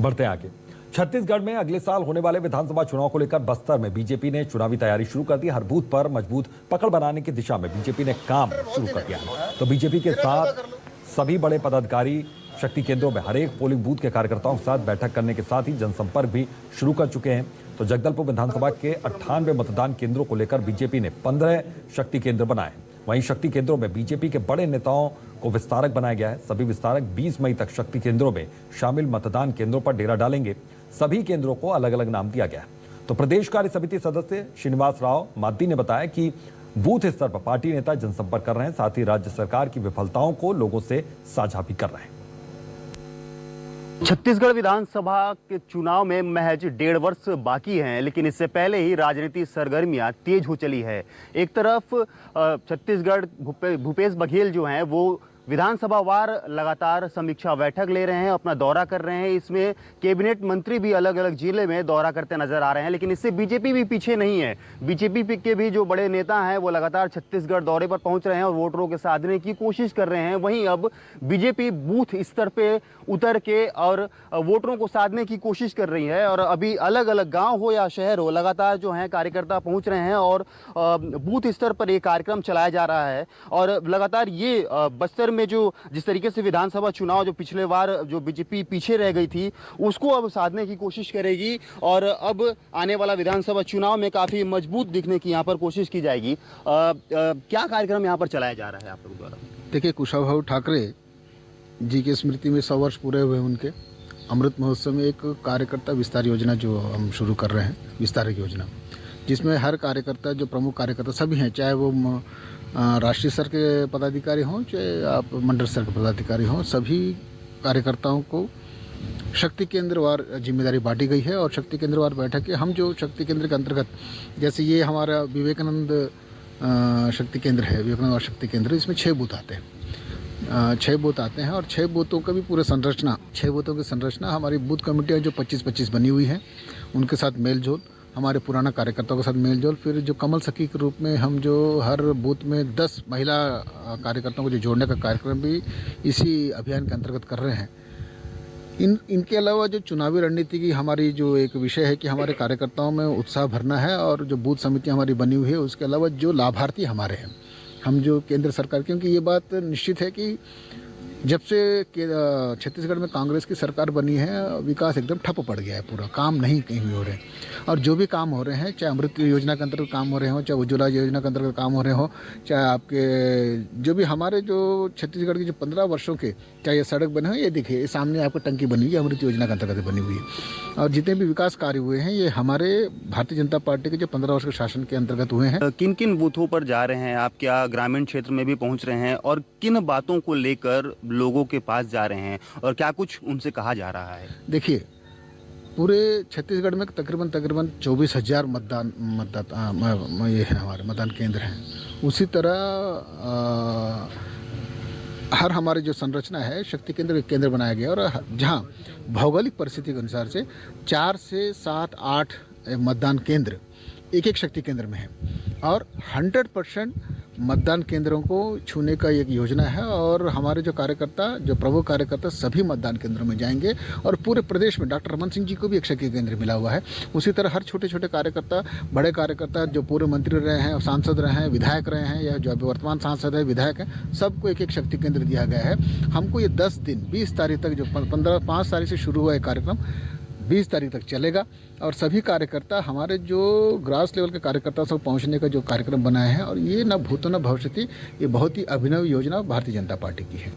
बढ़ते आगे। छत्तीसगढ़ में अगले साल होने वाले विधानसभा चुनाव को लेकर बस्तर में बीजेपी ने चुनावी तैयारी शुरू कर दी। हर बूथ पर मजबूत पकड़ बनाने की दिशा में बीजेपी ने काम शुरू कर दिया है। तो बीजेपी के साथ सभी बड़े पदाधिकारी शक्ति केंद्रों में हर एक पोलिंग बूथ के कार्यकर्ताओं के साथ बैठक करने के साथ ही जनसंपर्क भी शुरू कर चुके हैं। तो जगदलपुर विधानसभा के 98 मतदान केंद्रों को लेकर बीजेपी ने 15 शक्ति केंद्र बनाए। वहीं शक्ति केंद्रों में बीजेपी के बड़े नेताओं को विस्तारक बनाया गया है। सभी विस्तारक 20 मई तक शक्ति केंद्रों में शामिल मतदान केंद्रों पर डेरा डालेंगे। सभी केंद्रों को अलग अलग नाम दिया गया है। तो प्रदेश कार्य समिति सदस्य श्रीनिवास राव माद्दी ने बताया कि बूथ स्तर पर पार्टी नेता जनसंपर्क कर रहे हैं, साथ ही राज्य सरकार की विफलताओं को लोगों से साझा भी कर रहे हैं। छत्तीसगढ़ विधानसभा के चुनाव में महज 1.5 वर्ष बाकी हैं, लेकिन इससे पहले ही राजनीतिक सरगर्मियां तेज हो चली है। एक तरफ छत्तीसगढ़ भूपेश बघेल जो हैं वो विधानसभा वार लगातार समीक्षा बैठक ले रहे हैं, अपना दौरा कर रहे हैं। इसमें कैबिनेट मंत्री भी अलग अलग जिले में दौरा करते नजर आ रहे हैं, लेकिन इससे बीजेपी भी पीछे नहीं है। बीजेपी के भी जो बड़े नेता हैं वो लगातार छत्तीसगढ़ दौरे पर पहुंच रहे हैं और वोटरों के साधने की कोशिश कर रहे हैं। वहीं अब बीजेपी बूथ स्तर पे उतर के और वोटरों को साधने की कोशिश कर रही है। और अभी अलग अलग गाँव हो या शहर हो, लगातार जो है कार्यकर्ता पहुँच रहे हैं और बूथ स्तर पर ये कार्यक्रम चलाया जा रहा है। और लगातार ये बस्तर में जो जिस तरीके से विधानसभा चुनाव जो पिछले बार जो बीजेपी पीछे रह गई थी उसको अब साधने की कोशिश करेगी और अब आने वाला विधानसभा चुनाव में काफी मजबूत दिखने की यहाँ पर कोशिश की जाएगी। क्या कार्यक्रम यहाँ पर चलाया जा रहा है आप लोगों द्वारा? देखिए, कुशाभाऊ ठाकरे जी की स्मृति में 100 वर्ष पूरे हुए उनके अमृत महोत्सव में एक कार्यकर्ता विस्तार योजना जो हम शुरू कर रहे हैं, विस्तारक योजना, जिसमें हर कार्यकर्ता जो प्रमुख कार्यकर्ता सभी हैं, चाहे वो राष्ट्रीय स्तर के पदाधिकारी हों चाहे आप मंडल स्तर के पदाधिकारी हों, सभी कार्यकर्ताओं को शक्ति केंद्रवार जिम्मेदारी बांटी गई है। और शक्ति केंद्रवार बैठक के हम जो शक्ति केंद्र के अंतर्गत, जैसे ये हमारा विवेकानंद शक्ति केंद्र है, विवेकानंद शक्ति केंद्र, इसमें 6 बूथ आते हैं, 6 बूथ आते हैं और 6 बूथों का भी पूरा संरचना, 6 बूथों की संरचना हमारी बूथ कमेटियाँ जो 25-25 बनी हुई हैं उनके साथ मेल जोल, हमारे पुराना कार्यकर्ताओं के साथ मेलजोल, फिर जो कमल सखी के रूप में हम जो हर बूथ में 10 महिला कार्यकर्ताओं को जो जोड़ने का कार्यक्रम भी इसी अभियान के अंतर्गत कर रहे हैं। इनके अलावा जो चुनावी रणनीति की हमारी जो एक विषय है कि हमारे कार्यकर्ताओं में उत्साह भरना है और जो बूथ समिति हमारी बनी हुई है उसके अलावा जो लाभार्थी हमारे हैं, हम जो केंद्र सरकार, क्योंकि ये बात निश्चित है कि जब से छत्तीसगढ़ में कांग्रेस की सरकार बनी है विकास एकदम ठप पड़ गया है, पूरा काम नहीं कहीं भी हो रहे हैं। और जो भी काम हो रहे हैं, चाहे अमृत योजना के अंतर्गत काम हो रहे हो, चाहे उज्ज्वला योजना के अंतर्गत काम हो रहे हो, चाहे आपके जो भी हमारे जो छत्तीसगढ़ की जो 15 वर्षों के चाहे ये सड़क बने हो, ये देखिए सामने आपको टंकी बनी हुई है, अमृत योजना के अंतर्गत बनी हुई है। और जितने भी विकास कार्य हुए हैं ये हमारे भारतीय जनता पार्टी के जो 15 वर्ष के शासन के अंतर्गत हुए हैं। किन किन बूथों पर जा रहे हैं आप? क्या ग्रामीण क्षेत्र में भी पहुँच रहे हैं और किन बातों को लेकर लोगों के पास जा रहे हैं और क्या कुछ उनसे कहा जा रहा है? देखिए, पूरे छत्तीसगढ़ में तकरीबन 24,000 ये है हमारे मतदान केंद्र हैं। उसी तरह हर हमारी जो संरचना है शक्ति केंद्र बनाया गया और जहां भौगोलिक परिस्थिति के अनुसार से 4 से 7-8 मतदान केंद्र एक शक्ति केंद्र में है और 100% मतदान केंद्रों को छूने का एक योजना है। और हमारे जो कार्यकर्ता, जो प्रमुख कार्यकर्ता सभी मतदान केंद्रों में जाएंगे और पूरे प्रदेश में डॉक्टर रमन सिंह जी को भी एक शक्ति केंद्र मिला हुआ है। उसी तरह हर छोटे छोटे कार्यकर्ता, बड़े कार्यकर्ता जो पूर्व मंत्री रहे हैं, सांसद रहे हैं, विधायक रहे हैं या जो अभी वर्तमान सांसद है, विधायक हैं, सबको एक शक्ति केंद्र दिया गया है। हमको ये 10 दिन 20 तारीख तक, जो 5 तारीख से शुरू हुआ है कार्यक्रम, 20 तारीख तक चलेगा और सभी कार्यकर्ता, हमारे जो ग्रास लेवल के कार्यकर्ता सब पहुंचने का जो कार्यक्रम बनाए हैं और ये न भूतो न भविष्यति, ये बहुत ही अभिनव योजना भारतीय जनता पार्टी की है।